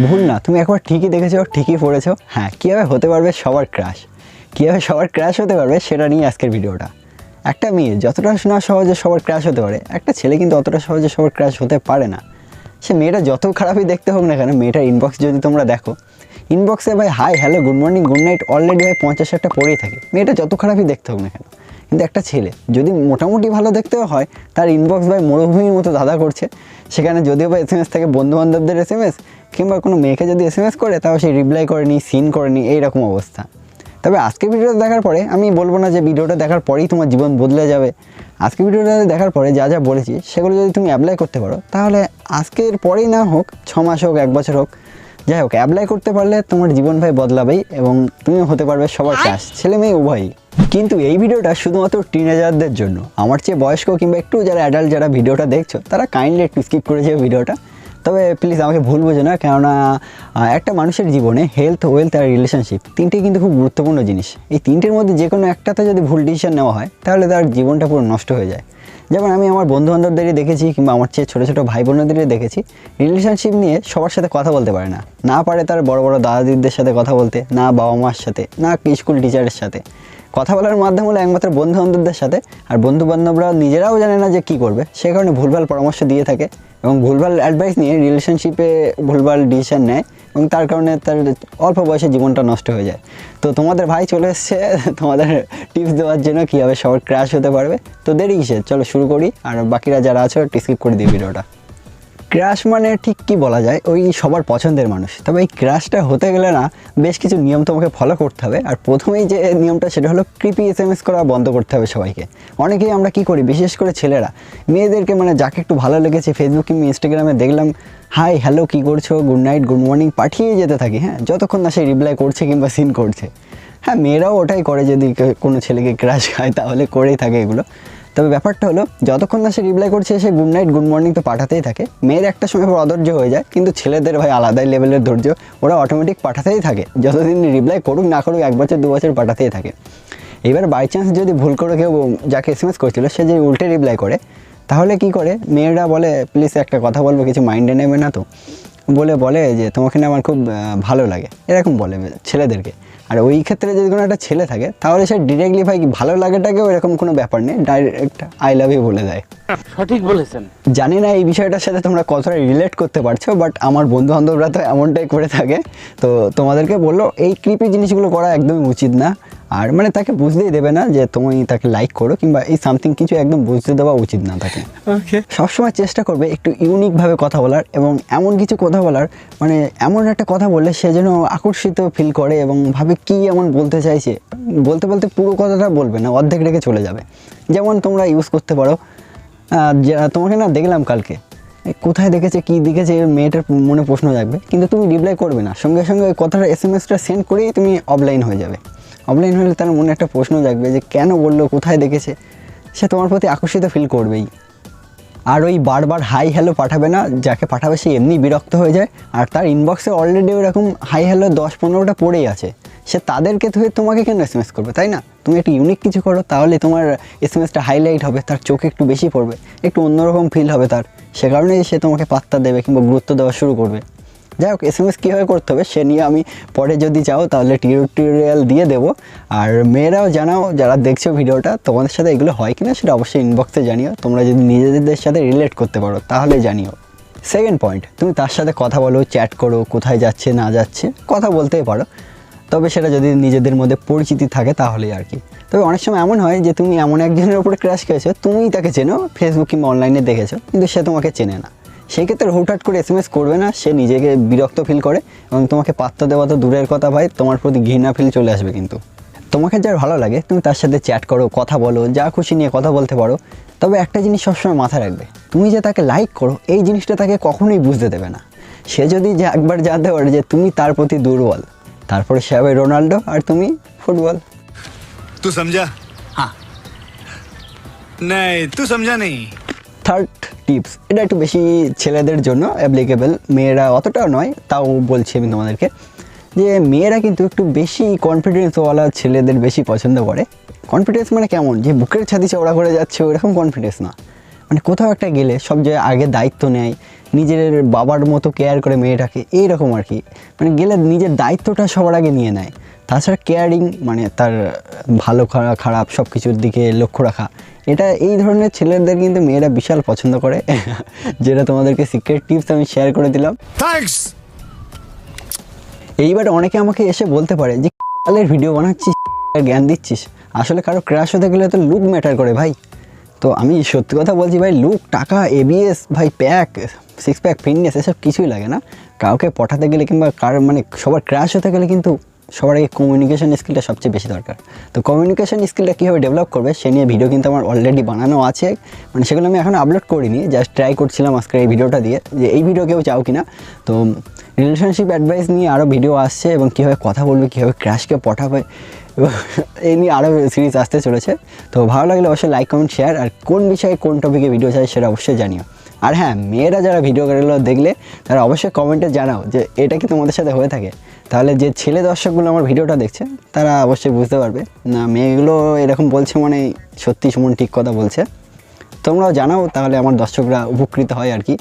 ভুল না, তুমি একবার ঠিকই দেখেছো, ঠিকই পড়েছো। হ্যাঁ, কীভাবে হতে পারবে সবার ক্রাশ, কীভাবে সবার ক্রাশ হতে পারবে সেটা নিয়ে আজকের ভিডিওটা। একটা মেয়ে যতটা না সহজে সবার ক্রাশ হতে পারে, একটা ছেলে কিন্তু অতটা সহজে সবার ক্রাশ হতে পারে না। সে মেয়েটা যত খারাপই দেখতে হোক না কেন, মেয়েটার ইনবক্স যদি তোমরা দেখো, ইনবক্সে ভাই hi hello good morning good night already ভাই 50-60টা পড়েই থাকে, মেয়েটা যত খারাপই দেখতে হোক না কেন। কিন্তু একটা ছেলে যদি মোটামুটি ভালো দেখতেও হয়, তার ইনবক্স ভাই মরুভূমির মতো ধাঁধা করছে। সেখানে যদিও বা SMS থাকে বন্ধুবান্ধবদের SMS, কিংবা কোনো মেয়েকে যদি SMS করে তাও সে রিপ্লাই করেনি, সিন করেনি, এইরকম অবস্থা। তবে আজকে ভিডিওটা দেখার পরে আমি বলবো না যে ভিডিওটা দেখার পরেই তোমার জীবন বদলে যাবে। আজকে ভিডিওটা দেখার পরে যা যা বলেছি সেগুলো যদি তুমি অ্যাপ্লাই করতে পারো, তাহলে আজকের পরেই না হোক 6 মাস হোক 1 বছর হোক, যাই হোক অ্যাপ্লাই করতে পারলে তোমার জীবন ভাই বদলাবেই এবং তুমিও হতে পারবে সবার ক্রাশ, ছেলে মেয়ে উভয়ই। কিন্তু এই ভিডিওটা শুধুমাত্র টিনেজারদের জন্য। আমার চেয়ে বয়স্ক কিংবা একটু যারা অ্যাডাল্ট যারা ভিডিওটা দেখছো, তারা কাইন্ডলি একটু স্কিপ করে যাবে ভিডিওটা। তবে প্লিজ আমাকে ভুল বোঝো না, কেননা একটা মানুষের জীবনে হেলথ, ওয়েলথ আর রিলেশনশিপ তিনটেই কিন্তু খুব গুরুত্বপূর্ণ জিনিস। এই তিনটের মধ্যে যে কোনো একটাতে যদি ভুল ডিসিশন নেওয়া হয়, তাহলে তার জীবনটা পুরো নষ্ট হয়ে যায়। যেমন আমি আমার বন্ধুবান্ধবদেরই দেখেছি, কিংবা আমার চেয়ে ছোটো ছোটো ভাই বোনদেরই দেখেছি, রিলেশনশিপ নিয়ে সবার সাথে কথা বলতে পারে না। না পারে তার বড় বড় দাদা দিদিদের সাথে কথা বলতে, না বাবা মার সাথে, না স্কুল টিচারের সাথে। কথা বলার মাধ্যম হলো একমাত্র বন্ধুবান্ধবদের সাথে, আর বন্ধুবান্ধবরাও নিজেরাও জানে না যে কী করবে, সে কারণে ভুলভাল পরামর্শ দিয়ে থাকে এবং ভুলভাল অ্যাডভাইস নিয়ে রিলেশনশিপে ভুলভাল ডিসিশন নেয় এবং তার কারণে তার অল্প বয়সে জীবনটা নষ্ট হয়ে যায়। তো তোমাদের ভাই চলে এসছে তোমাদের টিপস দেওয়ার জন্য কীভাবে সবার ক্রাশ হতে পারবে। তো দেরি কিসের, চলো শুরু করি, আর বাকিরা যারা আছো স্কিপ করে দিই ভিডিওটা। ক্রাশ মানে ঠিক কি বলা যায়, ওই সবার পছন্দের মানুষ। তবে এই ক্রাশটা হতে গেলে না বেশ কিছু নিয়ম তোমাকে ফলো করতে হবে। আর প্রথমেই যে নিয়মটা সেটা হলো ক্রিপি SMS করা বন্ধ করতে হবে সবাইকে। অনেকেই আমরা কি করি, বিশেষ করে ছেলেরা মেয়েদেরকে মানে যাকে একটু ভালো লেগেছে ফেসবুক কিংবা ইনস্টাগ্রামে দেখলাম হাই হ্যালো কী করছো, গুড নাইট গুড মর্নিং পাঠিয়ে যেতে থাকি। হ্যাঁ, যতক্ষণ না সে রিপ্লাই করছে কিংবা সিন করছে। হ্যাঁ, মেয়েরাও ওটাই করে, যদি কোনো ছেলেকে ক্রাশ খায় তাহলে করেই থাকে এগুলো। তবে ব্যাপারটা হলো যতক্ষণ না সে রিপ্লাই করছে, সে গুড নাইট গুড মর্নিং তো পাঠাতেই থাকে। মেয়ের একটা সময় পর অধৈর্য হয়ে যায়, কিন্তু ছেলেদের ভাই আলাদাই লেভেলের ধৈর্য, ওরা অটোমেটিক পাঠাতেই থাকে। যতদিন রিপ্লাই করুক না করুক 1 বছর 2 বছর পাঠাতেই থাকে। এবার বাই চান্স যদি ভুল করে কেউ যাকে SMS করছিল সে যদি উল্টে রিপ্লাই করে, তাহলে কি করে মেয়েরা বলে প্লিজ একটা কথা বলবো, কিছু মাইন্ডে নেবে না তো, বলে যে তোমাকে না আমার খুব ভালো লাগে, এরকম বলে ছেলেদেরকে। আর ওই ক্ষেত্রে যদি কোনো একটা ছেলে থাকে, তাহলে সে ডিরেক্টলি ভাই ভালো লাগাটাকেও এরকম কোনো ব্যাপার নেই, ডাইরেক্ট আই লাভ ইউ বলে দেয়। সঠিক বলেছেন। জানি না এই বিষয়টার সাথে তোমরা কতটা রিলেট করতে পারছো, বাট আমার বন্ধু বান্ধবরা তো এমনটাই করে থাকে। তো তোমাদেরকে বললো এই ক্রিপি জিনিসগুলো করা একদমই উচিত না। আর মানে তাকে বুঝতেই দেবে না যে তুমি তাকে লাইক করো কিংবা এই সামথিং কিছু, একদম বুঝতে দেওয়া উচিত না তাকে। সবসময় চেষ্টা করবে একটু ইউনিকভাবে কথা বলার এবং এমন কিছু কথা বলার, মানে এমন একটা কথা বললে সে যেন আকর্ষিত ফিল করে এবং ভাবে কি এমন বলতে চাইছে। বলতে বলতে পুরো কথাটা বলবে না, অর্ধেক রেখে চলে যাবে। যেমন তোমরা ইউজ করতে পারো, তোমাকে না দেখলাম কালকে, কোথায় দেখেছে কী দেখেছে মেয়েটার মনে প্রশ্ন জাগবে, কিন্তু তুমি রিপ্লাই করবে না, সঙ্গে সঙ্গে ওই কথাটা SMS-টা সেন্ড করেই তুমি অফলাইন হয়ে যাবে। অফলাইন হলে তার মনে একটা প্রশ্ন জাগবে যে কেন বললো, কোথায় দেখেছে, সে তোমার প্রতি আকর্ষিত ফিল করবেই। আর ওই বারবার হাই হ্যালো পাঠাবে না, যাকে পাঠাবে সে এমনি বিরক্ত হয়ে যায়। আর তার ইনবক্সে অলরেডি ওরকম হাই হ্যালো 10-15টা পড়েই আছে, সে তাদেরকে ধুয়ে তোমাকে কেন SMS করবে, তাই না? তুমি একটু ইউনিক কিছু করো, তাহলে তোমার SMS-টা হাইলাইট হবে, তার চোখে একটু বেশি পড়বে, একটু অন্যরকম ফিল হবে তার, সে কারণেই সে তোমাকে পাত্তা দেবে কিংবা গুরুত্ব দেওয়া শুরু করবে। যাই হোক, SMS কীভাবে করতে হবে সে নিয়ে আমি পরে যদি চাও তাহলে টিউটোরিয়াল দিয়ে দেবো। আর মেয়েরাও জানাও যারা দেখছো ভিডিওটা, তোমাদের সাথে এগুলো হয় কিনা সেটা অবশ্যই ইনবক্সে জানিও। তোমরা যদি নিজেদের সাথে রিলেট করতে পারো তাহলে জানিও। সেকেন্ড পয়েন্ট, তুমি তার সাথে কথা বলো, চ্যাট করো, কোথায় যাচ্ছে না যাচ্ছে কথা বলতেই পারো, তবে সেটা যদি নিজেদের মধ্যে পরিচিতি থাকে তাহলেই আর কি। তবে অনেক সময় এমন হয় যে তুমি এমন একজনের উপরে ক্রাশ খেয়েছো, তুমিই তাকে চেনো, ফেসবুক কিংবা অনলাইনে দেখেছো, কিন্তু সে তোমাকে চেনে না। সেই ক্ষেত্রে হুটহাট করে SMS করবে না, সে নিজেকে বিরক্ত ফিল করে এবং তোমাকে পাত্তা দেওয়া তো দূরের কথা ভাই, তোমার প্রতি ঘৃণা ফিল চলে আসবে। কিন্তু তোমাকে যার ভালো লাগে তুমি তার সাথে চ্যাট করো, কথা বলো, যা খুশি নিয়ে কথা বলতে পারো। তবে একটা জিনিস সবসময় মাথায় রাখবে, তুমি যে তাকে লাইক করো এই জিনিসটা তাকে কখনোই বুঝতে দেবে না। সে যদি যে একবার জানতে পারে যে তুমি তার প্রতি দুর্বল, তারপরে সে হবে রোনাল্ডো আর তুমি ফুটবল। তুই সমঝা? হ্যাঁ, নাই তুই সমঝা নেই। থার্ড টিপস, এটা একটু বেশি ছেলেদের জন্য অ্যাপ্লিকেবল, মেয়েরা অতটাও নয়, তাও বলছি আমি তোমাদেরকে যে মেয়েরা কিন্তু একটু বেশি কনফিডেন্সওয়ালা ছেলেদের বেশি পছন্দ করে। কনফিডেন্স মানে কেমন, যে বুকের ছাতি চওড়া করে যাচ্ছে ওরকম কনফিডেন্স না, মানে কোথাও একটা গেলে সব জায়গায় আগে দায়িত্ব নেয়, নিজের বাবার মতো কেয়ার করে মেয়েটাকে, এইরকম আর কি। মানে গেলে নিজের দায়িত্বটা সবার আগে নিয়ে নেয়। তাছাড়া কেয়ারিং মানে তার ভালো খারাপ সব কিছুর দিকে লক্ষ্য রাখা, এটা এই ধরনের ছেলেদের কিন্তু মেয়েরা বিশাল পছন্দ করে। যেটা তোমাদেরকে সিক্রেট টিপস আমি শেয়ার করে দিলাম। थैंक्स। এইবার অনেকে আমাকে এসে বলতে পারে যে কালের ভিডিও বানাচ্ছিস, জ্ঞান দিচ্ছিস। আসলে কারো ক্র্যাশ হতে গেলে তো লুক ম্যাটার করে ভাই। তো আমি সত্যি কথা বলছি ভাই, লুক, টাকা, এবিএস ভাই, প্যাক, সিক্স প্যাক, ফিটনেস এসব কিছুই লাগে না। কাউকে পটাতে গেলে কিংবা কার মানে সবার ক্র্যাশ হতে গেলে কিন্তু সবার আগে কমিউনিকেশন স্কিলটা সবচেয়ে বেশি দরকার। তো কমিউনিকেশন স্কিলটা কীভাবে ডেভেলপ করবে সে নিয়ে ভিডিও কিন্তু আমার অলরেডি বানানো আছে। মানে সেগুলো আমি এখনও আপলোড করিনি, জাস্ট ট্রাই করছিলাম আজকে এই ভিডিওটা দিয়ে যে এই ভিডিও কেউ চাও কিনা। তো রিলেশনশিপ অ্যাডভাইস নিয়ে আরও ভিডিও আসছে এবং কীভাবে কথা বলবে, কীভাবে ক্র্যাশকে পটাবে, এবং এই নিয়ে আরও সিরিজ আসতে চলেছে। তো ভালো লাগলে অবশ্যই লাইক, কমেন্ট, শেয়ার, আর কোন বিষয়ে কোন টপিকে ভিডিও চাই সেটা অবশ্যই জানিও। আর হ্যাঁ, মেয়েরা যারা ভিডিওগুলো দেখলে তারা অবশ্যই কমেন্টে জানাও যে এটা কি তোমাদের সাথে হয়ে থাকে। তাহলে যে ছেলে দর্শকগুলো আমার ভিডিওটা দেখছে তারা অবশ্যই বুঝতে পারবে না মেয়েগুলো এরকম বলছে মানে সত্যি সুমন ঠিক কথা বলছে। তোমরাও জানাও, তাহলে আমার দর্শকরা উপকৃত হয় আর কি।